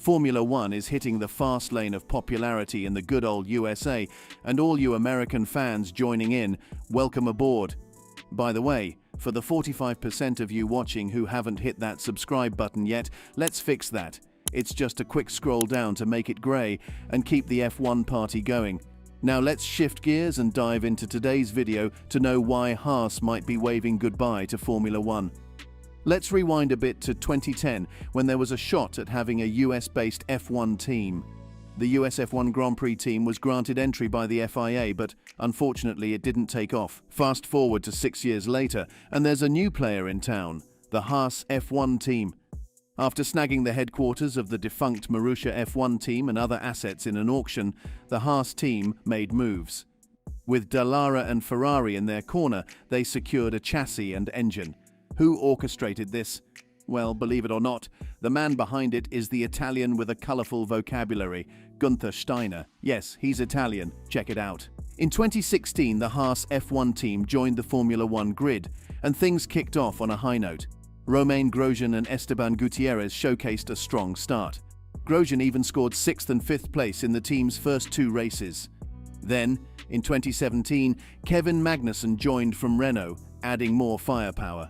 Formula One is hitting the fast lane of popularity in the good old USA, and all you American fans joining in, welcome aboard. By the way, for the 45% of you watching who haven't hit that subscribe button yet, let's fix that. It's just a quick scroll down to make it grey and keep the F1 party going. Now let's shift gears and dive into today's video to know why Haas might be waving goodbye to Formula One. Let's rewind a bit to 2010, when there was a shot at having a US-based F1 team. The US F1 Grand Prix team was granted entry by the FIA, but unfortunately it didn't take off. Fast forward to 6 years later, and there's a new player in town, the Haas F1 team. After snagging the headquarters of the defunct Marussia F1 team and other assets in an auction, the Haas team made moves. With Dallara and Ferrari in their corner, they secured a chassis and engine. Who orchestrated this? Well, believe it or not, the man behind it is the Italian with a colourful vocabulary, Gunther Steiner. Yes, he's Italian. Check it out. In 2016, the Haas F1 team joined the Formula One grid, and things kicked off on a high note. Romain Grosjean and Esteban Gutierrez showcased a strong start. Grosjean even scored 6th and 5th place in the team's first 2 races. Then, in 2017, Kevin Magnussen joined from Renault, adding more firepower.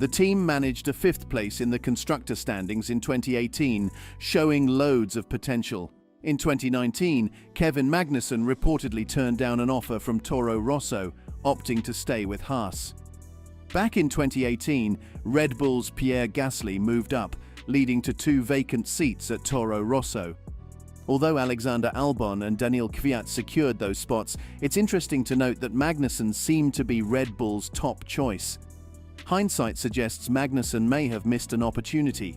The team managed a 5th place in the constructor standings in 2018, showing loads of potential. In 2019, Kevin Magnussen reportedly turned down an offer from Toro Rosso, opting to stay with Haas. Back in 2018, Red Bull's Pierre Gasly moved up, leading to 2 vacant seats at Toro Rosso. Although Alexander Albon and Daniil Kvyat secured those spots, it's interesting to note that Magnussen seemed to be Red Bull's top choice. Hindsight suggests Magnussen may have missed an opportunity.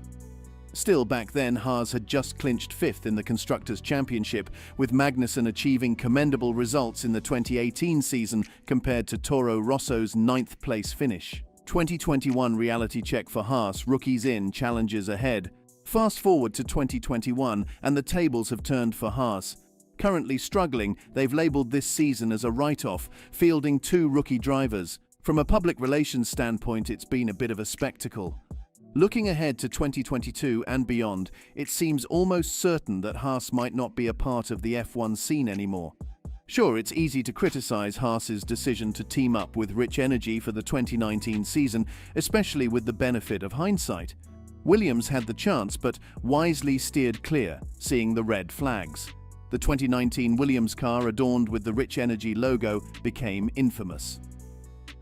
Still, back then, Haas had just clinched 5th in the Constructors' Championship, with Magnussen achieving commendable results in the 2018 season compared to Toro Rosso's 9th place finish. 2021 reality check for Haas, rookies in, challenges ahead. Fast forward to 2021, and the tables have turned for Haas. Currently struggling, they've labelled this season as a write-off, fielding 2 rookie drivers. From a public relations standpoint, it's been a bit of a spectacle. Looking ahead to 2022 and beyond, it seems almost certain that Haas might not be a part of the F1 scene anymore. Sure, it's easy to criticize Haas's decision to team up with Rich Energy for the 2019 season, especially with the benefit of hindsight. Williams had the chance, but wisely steered clear, seeing the red flags. The 2019 Williams car, adorned with the Rich Energy logo, became infamous.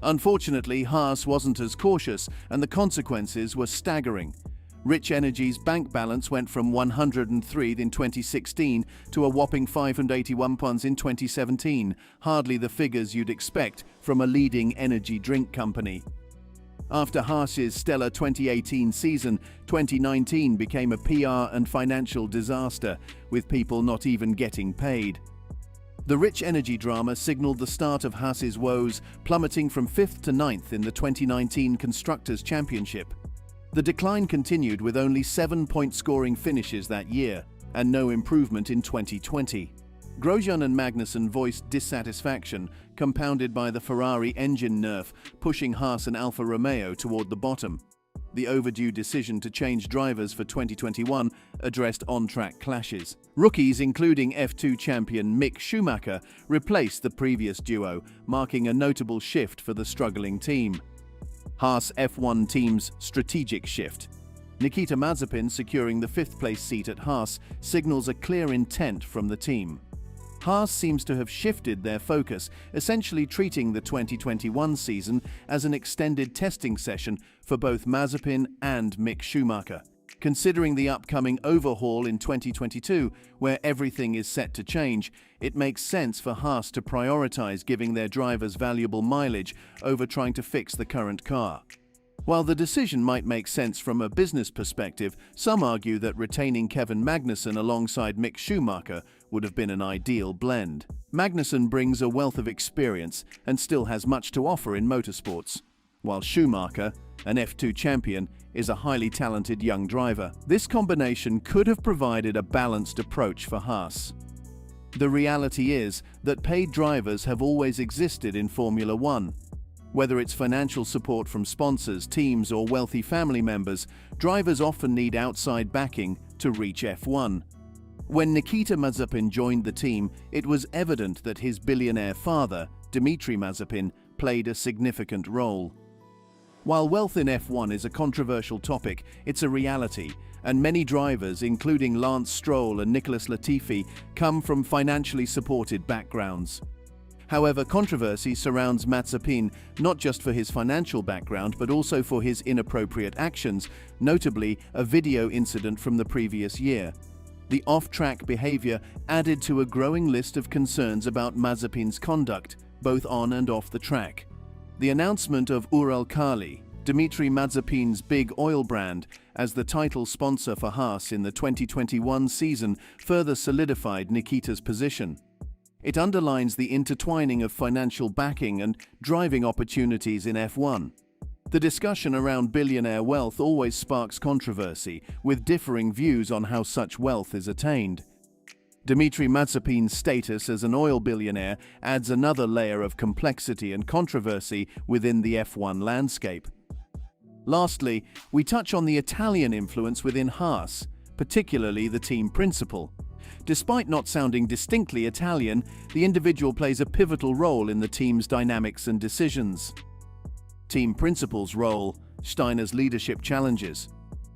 Unfortunately, Haas wasn't as cautious, and the consequences were staggering. Rich Energy's bank balance went from 103 in 2016 to a whopping 581 pounds in 2017, hardly the figures you'd expect from a leading energy drink company. After Haas's stellar 2018 season, 2019 became a PR and financial disaster, with people not even getting paid. The Rich Energy drama signaled the start of Haas's woes, plummeting from 5th to 9th in the 2019 Constructors' Championship. The decline continued with only 7-point scoring finishes that year, and no improvement in 2020. Grosjean and Magnussen voiced dissatisfaction, compounded by the Ferrari engine nerf, pushing Haas and Alfa Romeo toward the bottom. The overdue decision to change drivers for 2021 addressed on-track clashes. Rookies, including F2 champion Mick Schumacher, replaced the previous duo, marking a notable shift for the struggling team. Haas F1 team's strategic shift. Nikita Mazepin securing the 5th place seat at Haas signals a clear intent from the team. Haas seems to have shifted their focus, essentially treating the 2021 season as an extended testing session for both Mazepin and Mick Schumacher. Considering the upcoming overhaul in 2022, where everything is set to change, it makes sense for Haas to prioritize giving their drivers valuable mileage over trying to fix the current car. While the decision might make sense from a business perspective, some argue that retaining Kevin Magnussen alongside Mick Schumacher would have been an ideal blend. Magnussen brings a wealth of experience and still has much to offer in motorsports, while Schumacher, an F2 champion, is a highly talented young driver. This combination could have provided a balanced approach for Haas. The reality is that paid drivers have always existed in Formula One. Whether it's financial support from sponsors, teams, or wealthy family members, drivers often need outside backing to reach F1. When Nikita Mazepin joined the team, it was evident that his billionaire father, Dmitry Mazepin, played a significant role. While wealth in F1 is a controversial topic, it's a reality, and many drivers, including Lance Stroll and Nicholas Latifi, come from financially supported backgrounds. However, controversy surrounds Mazepin not just for his financial background but also for his inappropriate actions, notably a video incident from the previous year. The off-track behavior added to a growing list of concerns about Mazepin's conduct, both on and off the track. The announcement of Uralkali, Dmitry Mazepin's big oil brand, as the title sponsor for Haas in the 2021 season further solidified Nikita's position. It underlines the intertwining of financial backing and driving opportunities in F1. The discussion around billionaire wealth always sparks controversy, with differing views on how such wealth is attained. Dmitry Mazepin's status as an oil billionaire adds another layer of complexity and controversy within the F1 landscape. Lastly, we touch on the Italian influence within Haas, particularly the team principal. Despite not sounding distinctly Italian, the individual plays a pivotal role in the team's dynamics and decisions. Team principal's role: Steiner's leadership challenges.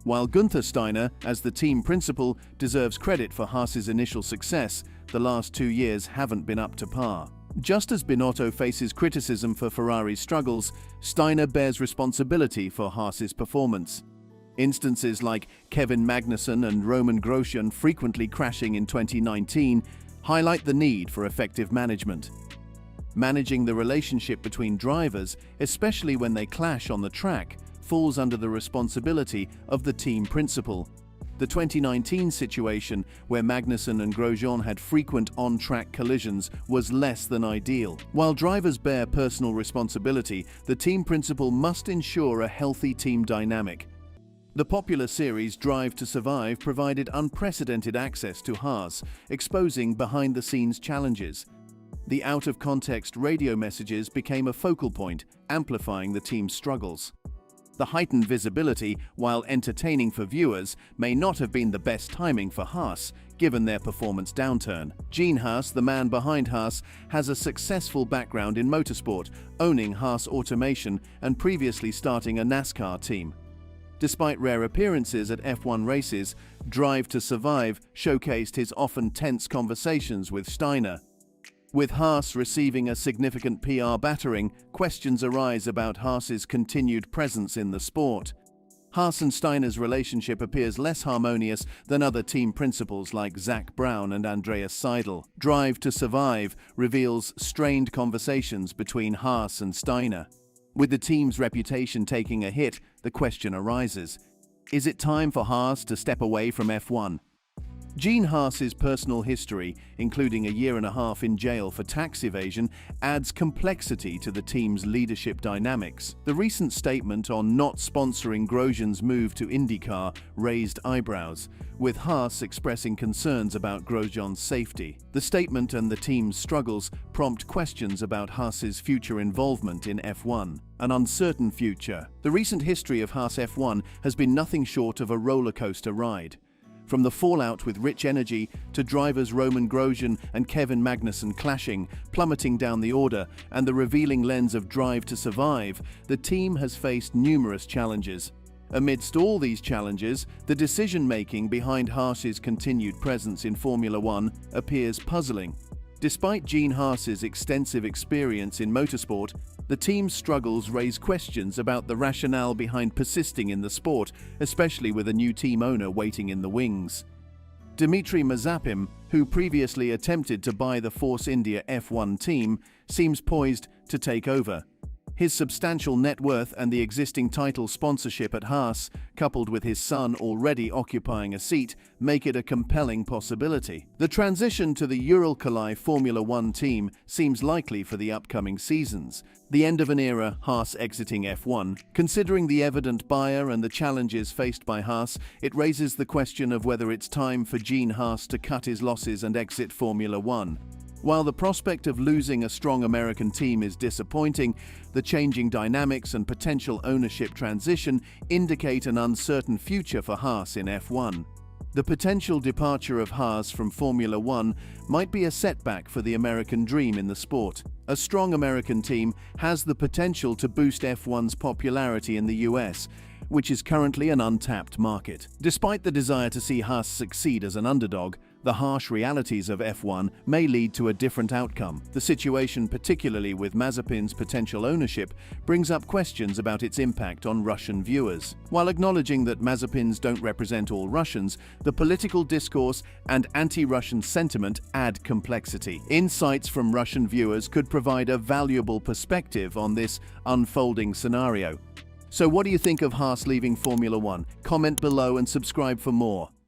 While Günther Steiner, as the team principal, deserves credit for Haas's initial success, the last 2 years haven't been up to par. Just as Binotto faces criticism for Ferrari's struggles, Steiner bears responsibility for Haas's performance. Instances like Kevin Magnussen and Roman Grosjean frequently crashing in 2019 highlight the need for effective management. Managing the relationship between drivers, especially when they clash on the track, falls under the responsibility of the team principal. The 2019 situation, where Magnussen and Grosjean had frequent on-track collisions, was less than ideal. While drivers bear personal responsibility, the team principal must ensure a healthy team dynamic. The popular series Drive to Survive provided unprecedented access to Haas, exposing behind-the-scenes challenges. The out-of-context radio messages became a focal point, amplifying the team's struggles. The heightened visibility, while entertaining for viewers, may not have been the best timing for Haas, given their performance downturn. Gene Haas, the man behind Haas, has a successful background in motorsport, owning Haas Automation and previously starting a NASCAR team. Despite rare appearances at F1 races, Drive to Survive showcased his often tense conversations with Steiner. With Haas receiving a significant PR battering, questions arise about Haas's continued presence in the sport. Haas and Steiner's relationship appears less harmonious than other team principals like Zach Brown and Andreas Seidel. Drive to Survive reveals strained conversations between Haas and Steiner. With the team's reputation taking a hit, the question arises: is it time for Haas to step away from F1? Gene Haas's personal history, including a year and a half in jail for tax evasion, adds complexity to the team's leadership dynamics. The recent statement on not sponsoring Grosjean's move to IndyCar raised eyebrows, with Haas expressing concerns about Grosjean's safety. The statement and the team's struggles prompt questions about Haas's future involvement in F1. An uncertain future. The recent history of Haas F1 has been nothing short of a rollercoaster ride. From the fallout with Rich Energy to drivers Roman Grosjean and Kevin Magnussen clashing, plummeting down the order, and the revealing lens of Drive to Survive, the team has faced numerous challenges. Amidst all these challenges, the decision-making behind Haas's continued presence in Formula One appears puzzling. Despite Gene Haas's extensive experience in motorsport, the team's struggles raise questions about the rationale behind persisting in the sport, especially with a new team owner waiting in the wings. Dmitry Mazepin, who previously attempted to buy the Force India F1 team, seems poised to take over. His substantial net worth and the existing title sponsorship at Haas, coupled with his son already occupying a seat, make it a compelling possibility. The transition to the Uralkali Formula One team seems likely for the upcoming seasons, the end of an era, Haas exiting F1. Considering the evident buyer and the challenges faced by Haas, it raises the question of whether it's time for Gene Haas to cut his losses and exit Formula One. While the prospect of losing a strong American team is disappointing, the changing dynamics and potential ownership transition indicate an uncertain future for Haas in F1. The potential departure of Haas from Formula One might be a setback for the American dream in the sport. A strong American team has the potential to boost F1's popularity in the US, which is currently an untapped market. Despite the desire to see Haas succeed as an underdog, the harsh realities of F1 may lead to a different outcome. The situation, particularly with Mazepin's potential ownership, brings up questions about its impact on Russian viewers. While acknowledging that Mazepins don't represent all Russians, the political discourse and anti-Russian sentiment add complexity. Insights from Russian viewers could provide a valuable perspective on this unfolding scenario. So what do you think of Haas leaving Formula One? Comment below and subscribe for more.